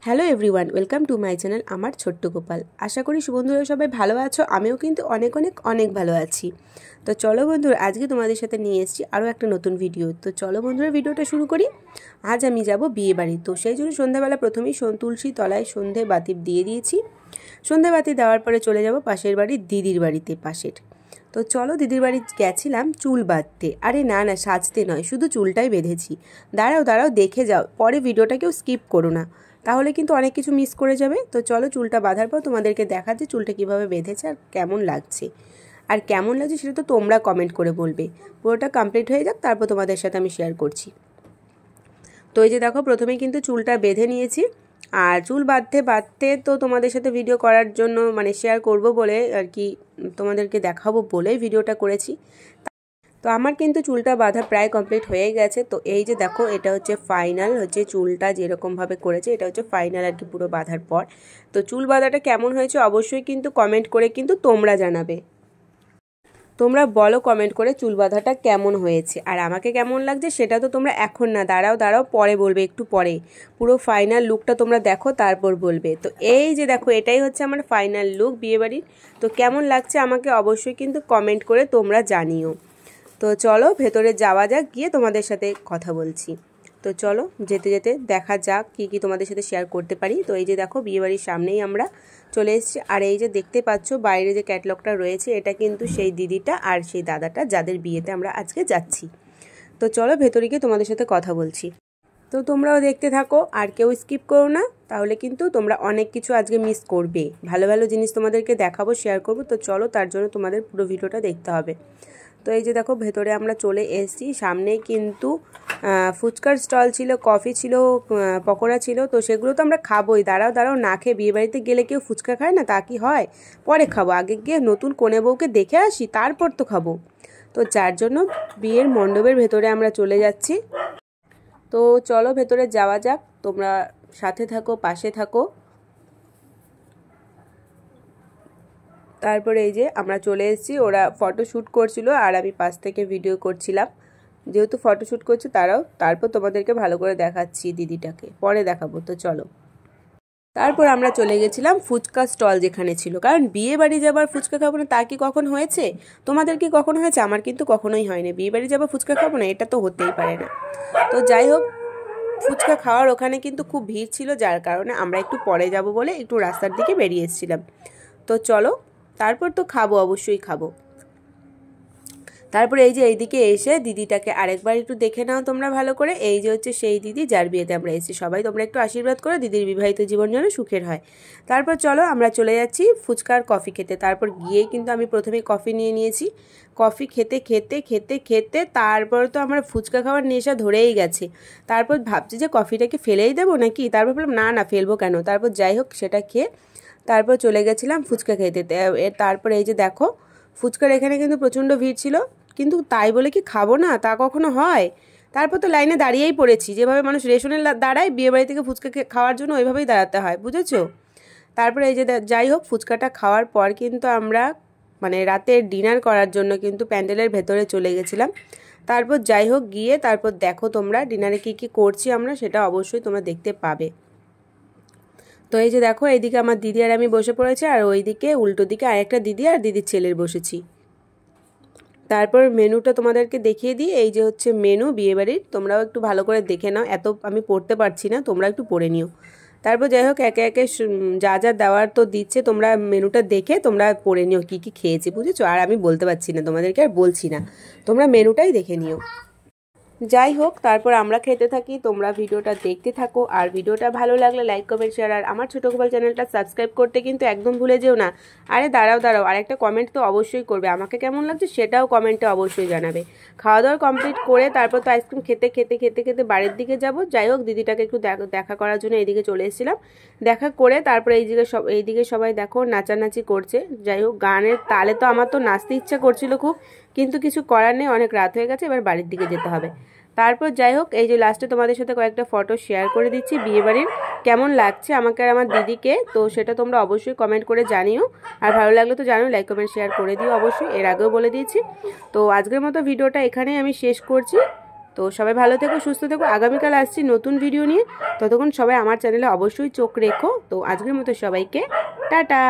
Hello everyone, welcome to my channel আমার ছোট্ট গোপাল। আশা করি বন্ধুরা সবাই ভালো আছো। আমিও কিন্তু অনেক অনেক অনেক ভালো আছি। তো চলো বন্ধুরা, আজকে তোমাদের সাথে নিয়ে এসেছি আরও একটা নতুন ভিডিও। তো চলো বন্ধুরা, ভিডিওটা শুরু করি। আজ আমি যাব বিয়ে বাড়ি, তো সেই জন্য সন্ধ্যাবেলা প্রথমেই তুলসী তলায় সন্ধে বাতি দিয়ে দিয়েছি। সন্ধে বাতি দেওয়ার পরে চলে যাব পাশের বাড়ির দিদির বাড়িতে পাশের। তো চলো, দিদির বাড়ি গেছিলাম চুল বাঁধতে। আরে না না, সাজতে নয়, শুধু চুলটাই বেঁধেছি। দাঁড়াও দেখে যাও, পরে ভিডিওটা কেউ স্কিপ করো না, তাহলে কিন্তু অনেক কিছু মিস করে যাবে। তো চলো, চুলটা বাঁধার পর তোমাদেরকে দেখাচ্ছি চুলটা কীভাবে বেঁধেছে আর কেমন লাগছে। আর কেমন লাগছে সেটা তো তোমরা কমেন্ট করে বলবে। পুরোটা কমপ্লিট হয়ে যাক, তারপর তোমাদের সাথে আমি শেয়ার করছি। তো এই যে দেখো, প্রথমেই কিন্তু চুলটা বেঁধে নিয়েছি। আর চুল বাঁধতে তো তোমাদের সাথে ভিডিও করার জন্য শেয়ার করব বলে আর কি, তোমাদেরকে দেখাবো বলেই ভিডিওটা করেছি। তো আমার কিন্তু চুলটা বাঁধা প্রায় কমপ্লিট হয়ে গেছে। তো এই যে দেখো, এটা হচ্ছে ফাইনাল, হচ্ছে চুলটা যেরকমভাবে করেছে এটা হচ্ছে ফাইনাল আর কি, পুরো বাঁধার পর। তো চুল বাঁধাটা কেমন হয়েছে অবশ্যই কিন্তু কমেন্ট করে কিন্তু তোমরা জানাবে। তোমরা বলো কমেন্ট করে চুল বাঁধাটা কেমন হয়েছে, আর আমাকে কেমন লাগছে সেটা তো তোমরা এখন না, দাঁড়াও পরে বলবে, একটু পরে। পুরো ফাইনাল লুকটা তোমরা দেখো, তারপর বলবে। তো এই যে দেখো, এটাই হচ্ছে আমার ফাইনাল লুক বিয়েবাড়ির। তো কেমন লাগছে আমাকে অবশ্যই কিন্তু কমেন্ট করে তোমরা জানিও। তো চলো ভেতরে যাওয়া যাক, গিয়ে তোমাদের সাথে কথা বলছি। তো চলো, যেতে যেতে দেখা যাক কি তোমাদের সাথে শেয়ার করতে পারি। তো এই যে দেখো, বিয়েবাড়ির সামনেই আমরা চলে এসেছি। আর এই যে দেখতে পাচ্ছ বাইরে যে ক্যাটলগটা রয়েছে, এটা কিন্তু সেই দিদিটা আর সেই দাদাটা যাদের বিয়েতে আমরা আজকে যাচ্ছি। তো চলো ভেতরে গিয়ে তোমাদের সাথে কথা বলছি। তো তোমরাও দেখতে থাকো, আর কেউ স্কিপ করো না, তাহলে কিন্তু তোমরা অনেক কিছু আজকে মিস করবে। ভালো ভালো জিনিস তোমাদেরকে দেখাবো, শেয়ার করবো। তো চলো, তার জন্য তোমাদের পুরো ভিডিওটা দেখতে হবে। তো এই যে দেখো, ভেতরে আমরা চলে এসেছি। সামনেই কিন্তু ফুচকার স্টল ছিল, কফি ছিল, পকোড়া ছিল। তো সেগুলো তো আমরা খাবোই। দাঁড়াও না খেয়ে বিয়েবাড়িতে গেলে কেউ ফুচকা খায় না, তা কি হয়? পরে খাবো, আগে গিয়ে নতুন কনে বউকে দেখে আসি, তারপর তো খাবো। তো যার জন্য বিয়ের মণ্ডপের ভেতরে আমরা চলে যাচ্ছি। তো চলো ভেতরে যাওয়া যাক, তোমরা সাথে থাকো, পাশে থাকো। তারপরে এই যে আমরা চলে এসেছি। ওরা ফটোশ্যুট করছিল আর আমি পাশ থেকে ভিডিও করছিলাম। যেহেতু ফটোশ্যুট করছে তারাও, তারপর তোমাদেরকে ভালো করে দেখাচ্ছি দিদিটাকে, পরে দেখাবো। তো চলো, তারপর আমরা চলে গেছিলাম ফুচকা স্টল যেখানে ছিল, কারণ বিয়ে বাড়ি যাবার ফুচকা খাবো না তা কি কখন হয়েছে? তোমাদের কি কখনো হয়েছে? আমার কিন্তু কখনোই হয়নি। বিয়ে বাড়ি যাবার ফুচকা খাবো না, এটা তো হতেই পারে না। তো যাই হোক, ফুচকা খাওয়ার ওখানে কিন্তু খুব ভিড় ছিল, যার কারণে আমরা একটু পরে যাব বলে একটু রাস্তার দিকে বেরিয়ে এসেছিলাম। তো চলো, তারপর তো খাবো, অবশ্যই খাবো। তারপরে এই যে এইদিকে এসে দিদিটাকে আরেকবার একটু দেখে নাও তোমরা ভালো করে। এই যে হচ্ছে সেই দিদি যার বিয়েতে আমরা এসেছি। সবাই তোমরা একটু আশীর্বাদ করো, দিদির বিবাহিত জীবন যেন সুখের হয়। তারপর চলো, আমরা চলে যাচ্ছি ফুচকার কফি খেতে। তারপর গিয়ে কিন্তু আমি প্রথমে কফি নিয়ে নিয়েছি। কফি খেতে খেতে খেতে খেতে তারপর তো আমার ফুচকা খাওয়ার নেশা ধরেই গেছে। তারপর ভাবছি যে কফিটাকে ফেলেই দেবো নাকি, তারপর বললাম না ফেলবো কেন। তারপর যাই হোক, সেটা খেয়ে তারপর চলে গেছিলাম ফুচকা খেতে। তারপর এই যে দেখো, ফুচকার এখানে কিন্তু প্রচণ্ড ভিড় ছিল, কিন্তু তাই বলে কি খাবো না, তা কখনো হয়? তারপর তো লাইনে দাঁড়িয়েই পড়েছি। যেভাবে মানুষ রেশনে দাঁড়ায় বিয়েবাড়ি থেকে ফুচকা খাওয়ার জন্য, ওইভাবেই দাঁড়াতে হয়, বুঝেছো? তারপরে এই যে যাই হোক, ফুচকাটা খাওয়ার পর কিন্তু আমরা রাতে ডিনার করার জন্য কিন্তু প্যান্ডেলের ভেতরে চলে গেছিলাম। তারপর যাই হোক, গিয়ে তারপর দেখো তোমরা ডিনারে কি করছি আমরা, সেটা অবশ্যই তোমরা দেখতে পাবে। তো এই যে দেখো, এইদিকে আমার দিদি আর আমি বসে পড়েছি, আর ওইদিকে উল্টো দিকে আরেকটা দিদি আর দিদির ছেলের বসেছি। তারপর মেনুটা তোমাদেরকে দেখিয়ে দিই। এই যে হচ্ছে মেনু বিয়েবাড়ির, তোমরাও একটু ভালো করে দেখে নাও, এত আমি পড়তে পারছি না, তোমরা একটু পড়ে নিও। তারপর যাই হোক, একে একে যা যা দেওয়ার তো দিচ্ছে, তোমরা মেনুটা দেখে তোমরা পড়ে নিও কী কী খেয়েছি, বুঝেছো? আর আমি বলতে পারছি না তোমাদেরকে, আর বলছি না, তোমরা মেনুটাই দেখে নিও। যাই হোক, তারপর আমরা খেতে থাকি, তোমরা ভিডিওটা দেখতে থাকো। আর ভিডিওটা ভালো লাগলে লাইক কমেন্ট শেয়ার, আর আমার ছোট গোপাল চ্যানেলটা সাবস্ক্রাইব করতে কিন্তু একদম ভুলে যেও না। আরে দাঁড়াও, আর একটা কমেন্ট তো অবশ্যই করবে, আমাকে কেমন লাগছে সেটাও কমেন্টে অবশ্যই জানাবে। খাওয়া দাওয়া কমপ্লিট করে তারপর তো আইসক্রিম খেতে খেতে খেতে খেতে বাড়ির দিকে যাব। যাই হোক, দিদিটাকে একটু দেখা করার জন্য এইদিকে চলে এসেছিলাম। দেখা করে তারপরে এইদিকে সবাই দেখো নাচানাচি করছে। যাই হোক, গানের তালে তো আমার তো নাচতে ইচ্ছা করছিল খুব, কিন্তু কিছু করার নেই, অনেক রাত হয়ে গেছে, এবার বাড়ির দিকে যেতে হবে। তারপর যাই হোক, এই যে লাস্টে তোমাদের সাথে কয়েকটা ফটো শেয়ার করে দিচ্ছি বিয়েবাড়ির, কেমন লাগছে আমাকে আর আমার দিদিকে, তো সেটা তোমরা অবশ্যই কমেন্ট করে জানিও। আর ভালো লাগলে তো জানো, লাইক কমেন্ট শেয়ার করে দিও অবশ্যই, এর আগেও বলে দিয়েছি। তো আজকের মতো ভিডিওটা এখানেই আমি শেষ করছি। তো সবাই ভালো থেকো, সুস্থ থেকো। আগামীকাল আসছি নতুন ভিডিও নিয়ে, ততক্ষণ সবাই আমার চ্যানেলে অবশ্যই চোখ রেখো। তো আজকের মতো সবাইকে টাটা।